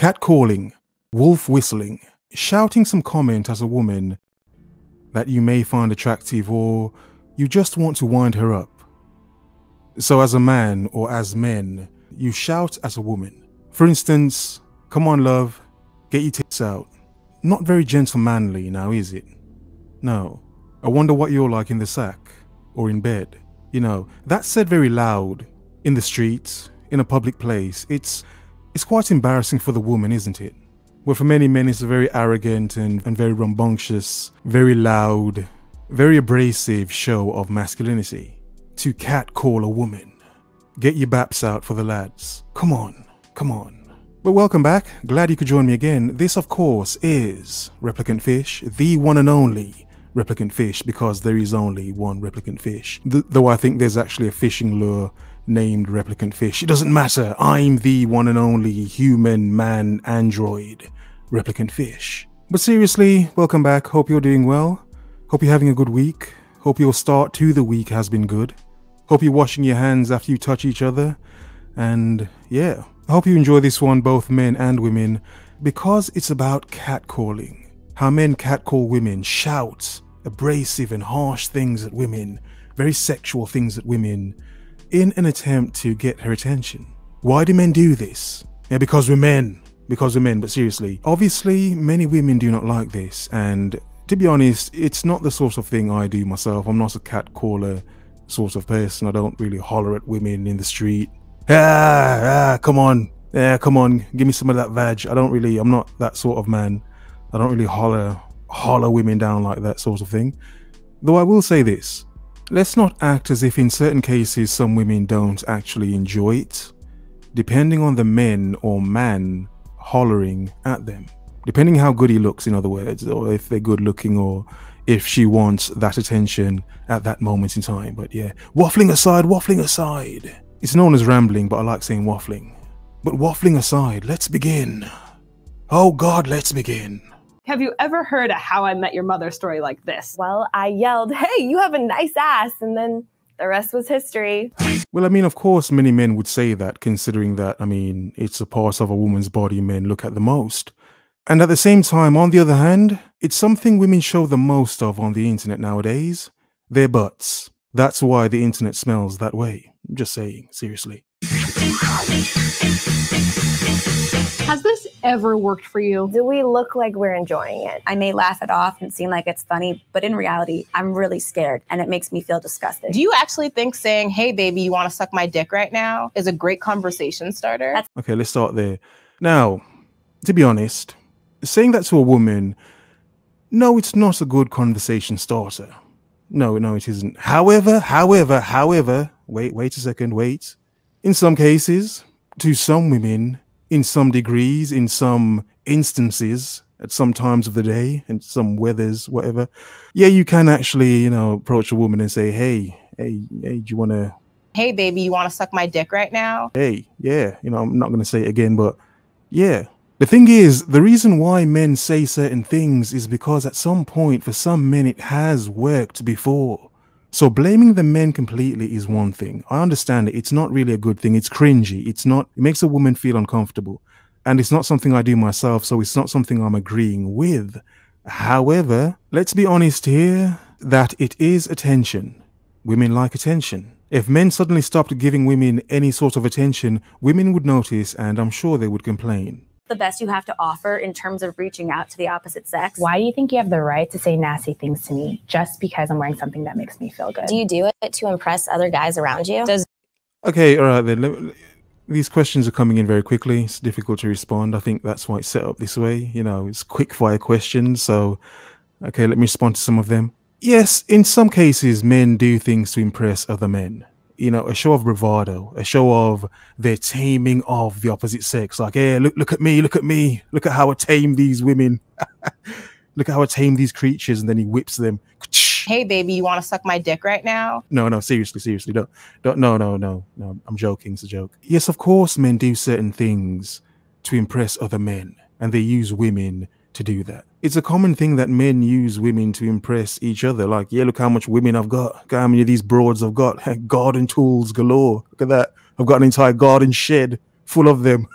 Catcalling, wolf whistling, shouting some comment as a woman that you may find attractive or you just want to wind her up. So as a man or as men, you shout as a woman. For instance, come on love, get your tits out. Not very gentlemanly now, is it? No. I wonder what you're like in the sack or in bed. You know, that's said very loud in the streets, in a public place. It's quite embarrassing for the woman, isn't it? Well, for many men, it's a very arrogant and very rambunctious, very loud, very abrasive show of masculinity. To catcall a woman. Get your baps out for the lads. Come on, come on. But welcome back. Glad you could join me again. This, of course, is Replicant Fish, the one and only Replicant Fish, because there is only one Replicant Fish. Though I think there's actually a fishing lure named Replicant Fish. It doesn't matter. I'm the one and only human, man, android Replicant Fish. But seriously, welcome back. Hope you're doing well. Hope you're having a good week. Hope your start to the week has been good. Hope you're washing your hands after you touch each other. And yeah, I hope you enjoy this one, both men and women, because it's about catcalling. How men catcall women, shout abrasive and harsh things at women, very sexual things at women, in an attempt to get her attention. Why do men do this? Yeah, because we're men. Because we're men, but seriously. Obviously, many women do not like this, and to be honest, it's not the sort of thing I do myself. I'm not a catcaller sort of person. I don't really holler at women in the street. Come on. Yeah, come on. Give me some of that vag. I'm not that sort of man. I don't really holler women down like that sort of thing. Though I will say this. Let's not act as if in certain cases some women don't actually enjoy it, depending on the men or man hollering at them. Depending how good he looks, in other words, or if they're good looking, or if she wants that attention at that moment in time. But yeah, waffling aside. It's known as rambling, but I like saying waffling. But waffling aside, let's begin. Oh God, let's begin. Have you ever heard a How I Met Your Mother story like this? Well, I yelled, "Hey, you have a nice ass," and then the rest was history. Well, I mean, of course, many men would say that, considering that, I mean, it's a part of a woman's body men look at the most. And at the same time, on the other hand, it's something women show the most of on the internet nowadays. Their butts. That's why the internet smells that way. I'm just saying, seriously. Has this ever worked for you? Do we look like we're enjoying it? I may laugh it off and seem like it's funny, but in reality, I'm really scared and it makes me feel disgusted. Do you actually think saying, "Hey baby, you want to suck my dick right now," is a great conversation starter? Okay, let's start there. Now, to be honest, saying that to a woman, no, it's not a good conversation starter. No, it isn't. However, wait a second, wait. In some cases, to some women, in some degrees, in some instances, at some times of the day, and some weathers, whatever, yeah, you can actually, approach a woman and say, hey, do you want to... Hey, baby, you want to suck my dick right now? Hey, yeah, I'm not going to say it again, but yeah. The thing is, the reason why men say certain things is because at some point, for some men, it has worked before. So blaming the men completely is one thing. I understand it. It's not really a good thing. It's cringy. It makes a woman feel uncomfortable. And it's not something I do myself, so it's not something I'm agreeing with. However, let's be honest here that it is attention. Women like attention. If men suddenly stopped giving women any sort of attention, women would notice, and I'm sure they would complain. The best you have to offer in terms of reaching out to the opposite sex. Why do you think you have the right to say nasty things to me just because I'm wearing something that makes me feel good? Do you do it to impress other guys around you? Okay, all right then. These questions are coming in very quickly. It's difficult to respond. I think that's why it's set up this way. It's quick fire questions. So, okay, let me respond to some of them. Yes, in some cases, men do things to impress other men. A show of bravado, a show of their taming of the opposite sex. Like, hey, look at me, look at how I tame these women. Look at how I tame these creatures, and then he whips them. Hey, baby, you want to suck my dick right now? No, seriously, don't, no, I'm joking, it's a joke. Yes, of course, men do certain things to impress other men, and they use women to do that. It's a common thing that men use women to impress each other. Like, yeah, look how much women I've got. Look how many of these broads I've got. Garden tools galore. Look at that. I've got an entire garden shed full of them.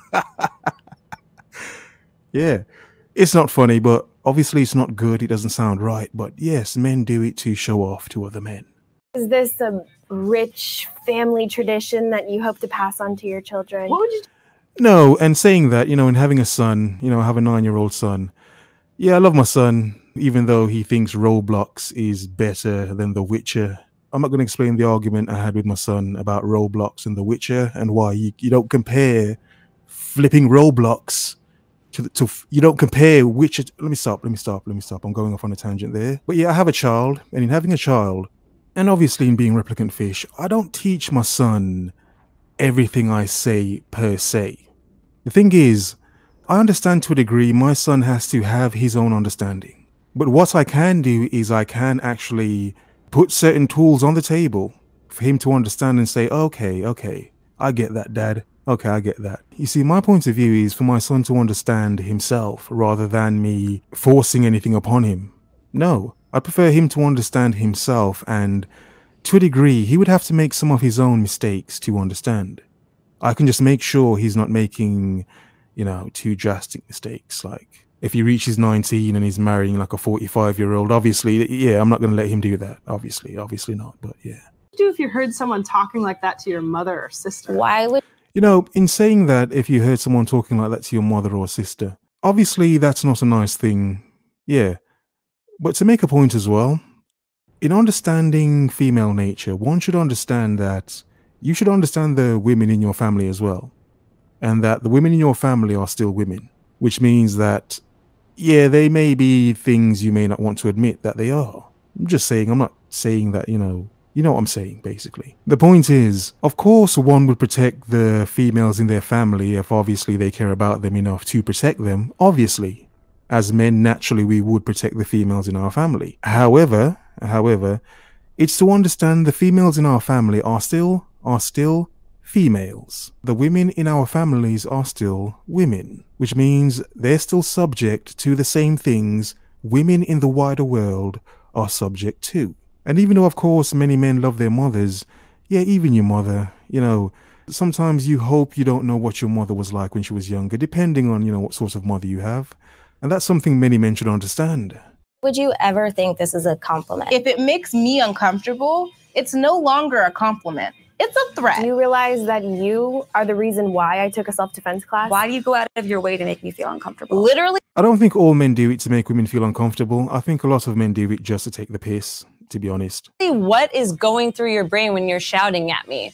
Yeah. It's not funny, but obviously it's not good. It doesn't sound right. But yes, men do it to show off to other men. Is this a rich family tradition that you hope to pass on to your children? What would you No, and saying that, and having a son, I have a 9-year-old son. Yeah, I love my son, even though he thinks Roblox is better than The Witcher. I'm not going to explain the argument I had with my son about Roblox and The Witcher and why you don't compare flipping Roblox to you don't compare Witcher. Let me stop. I'm going off on a tangent there. But yeah, I have a child, and in having a child, and obviously in being Replicant Fish, I don't teach my son everything I say per se. The thing is, I understand to a degree my son has to have his own understanding. But what I can do is I can actually put certain tools on the table for him to understand and say, okay, I get that, Dad. Okay, I get that. You see, my point of view is for my son to understand himself rather than me forcing anything upon him. No, I prefer him to understand himself, and to a degree, he would have to make some of his own mistakes to understand. I can just make sure he's not making, too drastic mistakes. Like if he reaches 19 and he's marrying like a 45-year-old, obviously, yeah, I'm not going to let him do that. Obviously not. But yeah. What would you do if you heard someone talking like that to your mother or sister? Why would in saying that, if you heard someone talking like that to your mother or sister, obviously that's not a nice thing. Yeah. But to make a point as well, in understanding female nature, one should understand that you should understand the women in your family as well. And that the women in your family are still women, which means that, yeah, they may be things you may not want to admit that they are. I'm just saying, I'm not saying that, you know what I'm saying, basically. The point is, of course, one would protect the females in their family if obviously they care about them enough to protect them. Obviously, as men, naturally, we would protect the females in our family. However, it's to understand the females in our family are still females. The women in our families are still women, which means they're still subject to the same things women in the wider world are subject to. And even though, of course, many men love their mothers, yeah, even your mother, sometimes you hope you don't know what your mother was like when she was younger, depending on, what sort of mother you have. And that's something many men should understand. would you ever think this is a compliment? If it makes me uncomfortable, it's no longer a compliment. It's a threat. Do you realize that you are the reason why I took a self-defense class? Why do you go out of your way to make me feel uncomfortable? Literally. I don't think all men do it to make women feel uncomfortable. I think a lot of men do it just to take the piss, to be honest. What is going through your brain when you're shouting at me?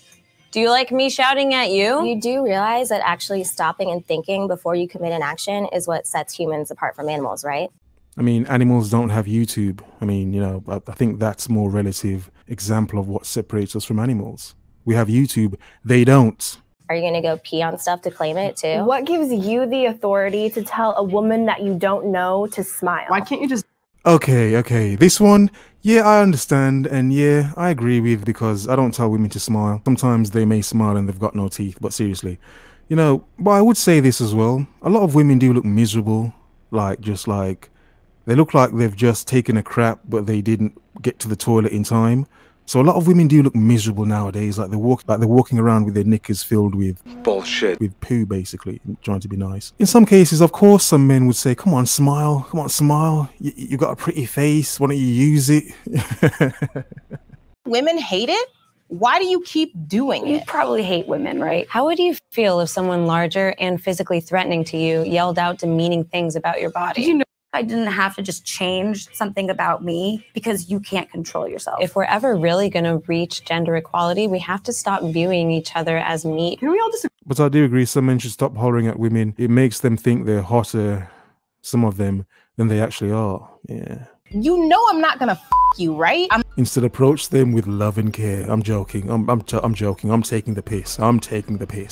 Do you like me shouting at you? You do realize that actually stopping and thinking before you commit an action is what sets humans apart from animals, right? I mean, animals don't have YouTube. I mean, I think that's more relative example of what separates us from animals. We have YouTube. They don't. Are you going to go pee on stuff to claim it too? What gives you the authority to tell a woman that you don't know to smile? Why can't you just... Okay. This one, yeah, I understand. And yeah, I agree with, because I don't tell women to smile. Sometimes they may smile and they've got no teeth, but seriously, but I would say this as well. A lot of women do look miserable, they look like they've just taken a crap, but they didn't get to the toilet in time. So a lot of women do look miserable nowadays, like they're walking around with their knickers filled with bullshit, with poo, basically, trying to be nice. In some cases, of course, some men would say, "Come on, smile. Come on, smile. You got a pretty face. Why don't you use it?" Women hate it. Why do you keep doing You it? probably hate women, right? How would you feel if someone larger and physically threatening to you yelled out demeaning things about your body? Did you know I didn't have to just change something about me because you can't control yourself. If we're ever really going to reach gender equality, we have to stop viewing each other as meat. Can we all disagree? But I do agree, some men should stop hollering at women. It makes them think they're hotter, some of them, than they actually are. Yeah. You know I'm not gonna you, right? Instead, approach them with love and care. I'm joking. I'm joking. I'm taking the piss.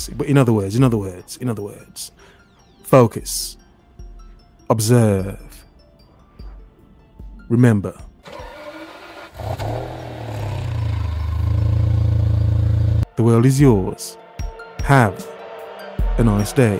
But in other words, focus. Observe. Remember. The world is yours. Have a nice day.